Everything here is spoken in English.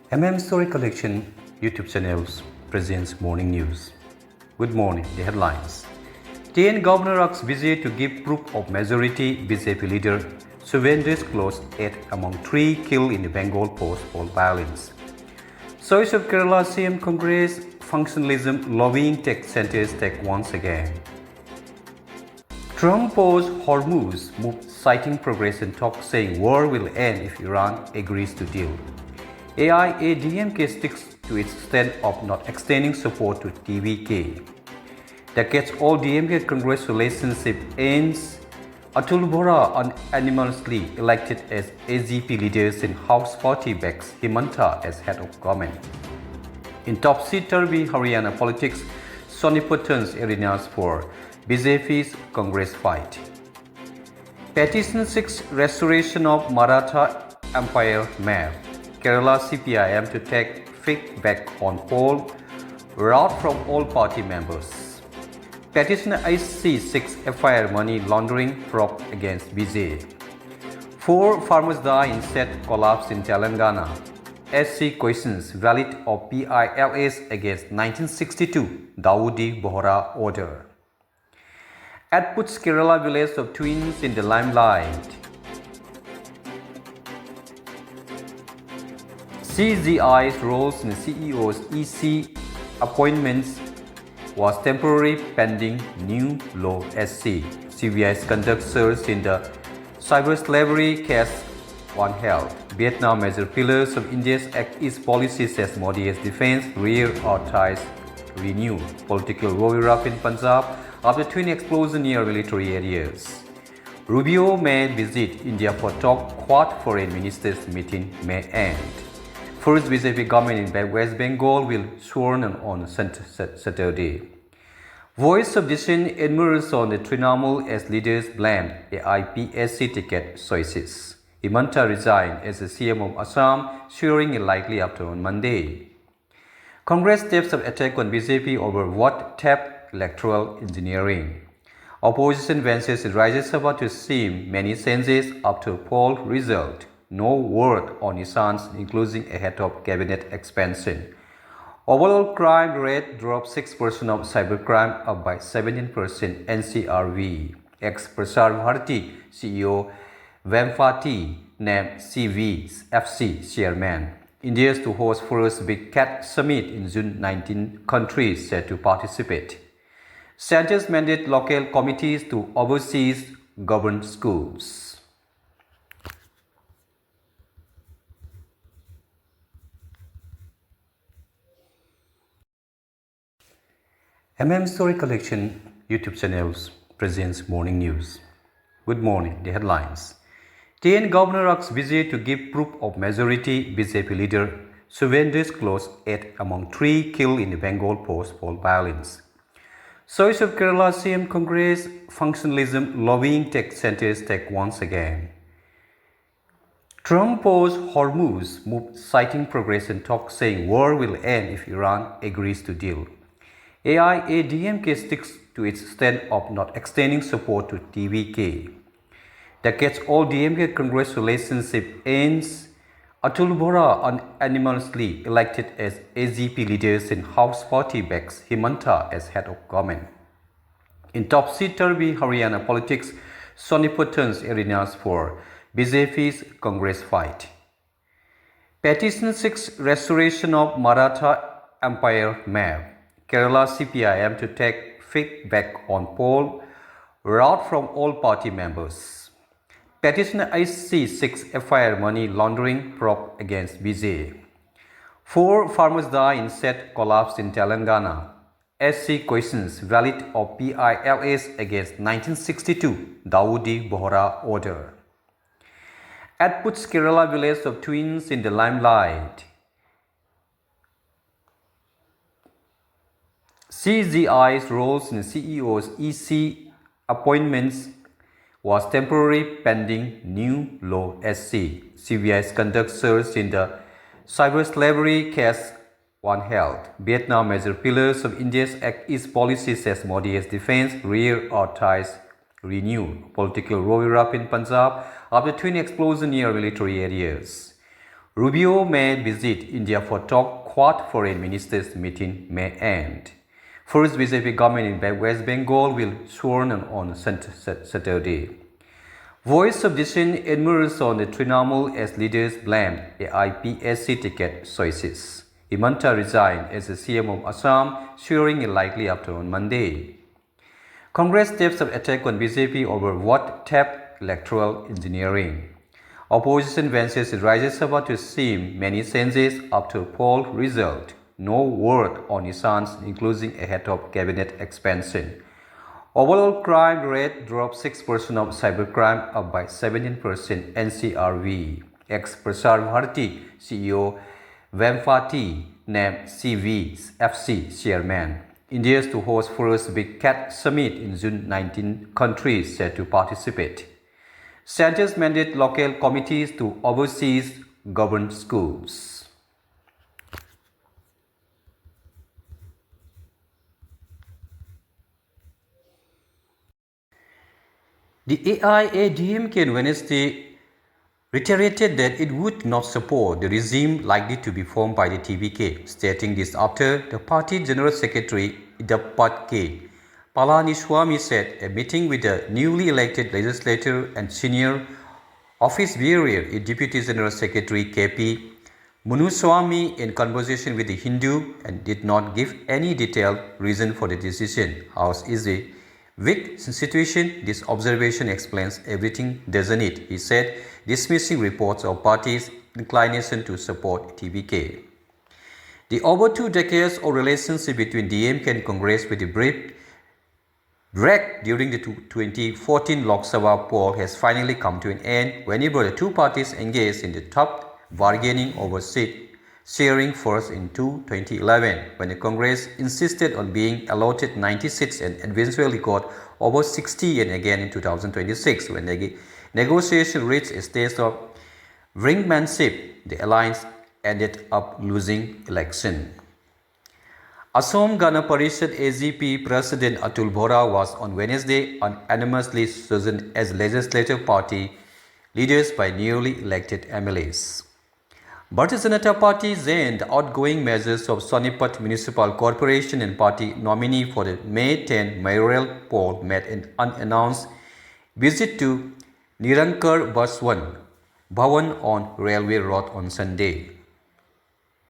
Story Collection YouTube channels presents morning news. Good morning, the headlines. T.N.Governor asks Vijay to give proof of majority. BJP leader surrenders close 8 among 3 killed in the Bengal post-poll violence. Choice of Kerala CM Congress functionalism lobbying tech centers take once again. Trump paused Hormuz move citing progress in talks saying war will end if Iran agrees to deal. AIADMK sticks to its stand of not extending support to TVK. Decades old DMK Congress relationship ends. Atul Bora unanimously elected as AGP leaders in House Party backs Himanta as head of government. In topsy-turvy Haryana politics, Sonipur turns arenas for BJP's Congress fight. Petition 6 Restoration of Maratha Empire Map. Kerala CPIM to take feedback on poll route from all party members. Petition IC6 FIR money laundering probe against Vijay. 4 farmers die in set collapse in Telangana. SC questions valid of PILAs against 1962 Dawoodi Bohra order. At puts Kerala village of twins in the limelight. CGI's roles in CEO's EC appointments was temporary pending new law SC. CBI's conduct search in the cyber slavery case one held. Vietnam major pillars of India's Act East policy says Modi's defense rear-ties renewed. Political row erupt in Punjab after twin explosion near military areas. Rubio may visit India for talk. Quad foreign ministers meeting may end. First BJP government in West Bengal will sworn on Saturday. Voice of dissent emerged on the Trinamool as leaders blamed AIPSC ticket choices. Himanta resigned as the CM of Assam, swearing likely after on Monday. Congress steps up attack on BJP over what tapped electoral engineering. Opposition vences in Rajya Sabha to seem many senses after poll result. No word on Isan's including ahead of cabinet expansion. Overall crime rate dropped 6% of cybercrime up by 17% NCRV. Ex-Prasar Bharati CEO Vempati named CVFC chairman. India's to host first Big Cat Summit in June. 19 countries set to participate. Centers mandate local committees to oversee governed schools. Story Collection YouTube channels presents morning news. Good morning, the headlines. T.N.Governor asks Vijay to give proof of majority. BJP leader surrenders close 8 among 3 killed in the Bengal post-poll violence. Choice of Kerala CM Congress functionalism lobbying tech centers take once again. Trump paused Hormuz move citing progress in talks saying war will end if Iran agrees to deal. AIADMK sticks to its stand of not extending support to TVK. Decades old DMK Congress relationship ends. Atul Bora unanimously elected as AGP leaders in House Party backs Himanta as head of government. In topsy-turvy Haryana politics, Sonipur turns arenas for BJP's Congress fight. Petition 6 Restoration of Maratha Empire Map. Kerala CPIM to take feedback on poll route from all party members. Petition IC6 FIR money laundering probe against Vijay. 4 farmers die in set collapse in Telangana. SC questions valid of PILAs against 1962 Dawoodi Bohra order. At puts Kerala village of twins in the limelight. CGI's roles in CEO's EC appointments was temporary pending new law SC. CBI's conduct search in the cyber slavery case one held. Vietnam major pillars of India's Act East policy says Modi's defense rear-ties renewed. Political row erupt in Punjab after twin explosion near military areas. Rubio may visit India for talk. Quad foreign ministers meeting may end. First BJP government in West Bengal will sworn on Saturday. Voice of dissent emerged on the Trinamool as leaders blame AIPSC ticket choices. Himanta resigned as the CM of Assam, swearing in likely after on Monday. Congress steps up attack on BJP over what tapped electoral engineering. Opposition vences in Rajya Sabha to seem many senses after poll result. No word on Isan's including ahead of cabinet expansion. Overall crime rate dropped 6% of cybercrime, up by 17% NCRV. Ex-Prasar Bharati CEO Vempati named CVFC chairman. India is to host first Big Cat Summit in June. 19 countries set to participate. Centers mandate local committees to oversee government schools. The AIADMK on Wednesday reiterated that it would not support the regime likely to be formed by the TVK, stating this after the party General Secretary Idappat K. Palaniswamy said a meeting with the newly elected legislator and senior office bearer, Deputy General Secretary KP Munuswamy, in conversation with the Hindu, and did not give any detailed reason for the decision. House is a weak situation. This observation explains everything, doesn't it? He said, dismissing reports of party's inclination to support TVK. The over 2 decades of relationship between DMK and Congress with the brief break during the 2014 Lok Sabha poll has finally come to an end whenever the two parties engaged in the tough bargaining over seat sharing first in 2011, when the Congress insisted on being allotted 90 seats and eventually got over 60, and again in 2026 when the negotiation reached a stage of brinkmanship. The alliance ended up losing election. Assam Gana Parishad AGP President Atul Bora was on Wednesday unanimously chosen as legislative party leaders by newly elected MLAs. Bharatiya Janata Party then the outgoing measures of Sonipat Municipal Corporation and party nominee for the May 10 mayoral poll made an unannounced visit to Nirankar Baswan Bhawan on Railway Road on Sunday.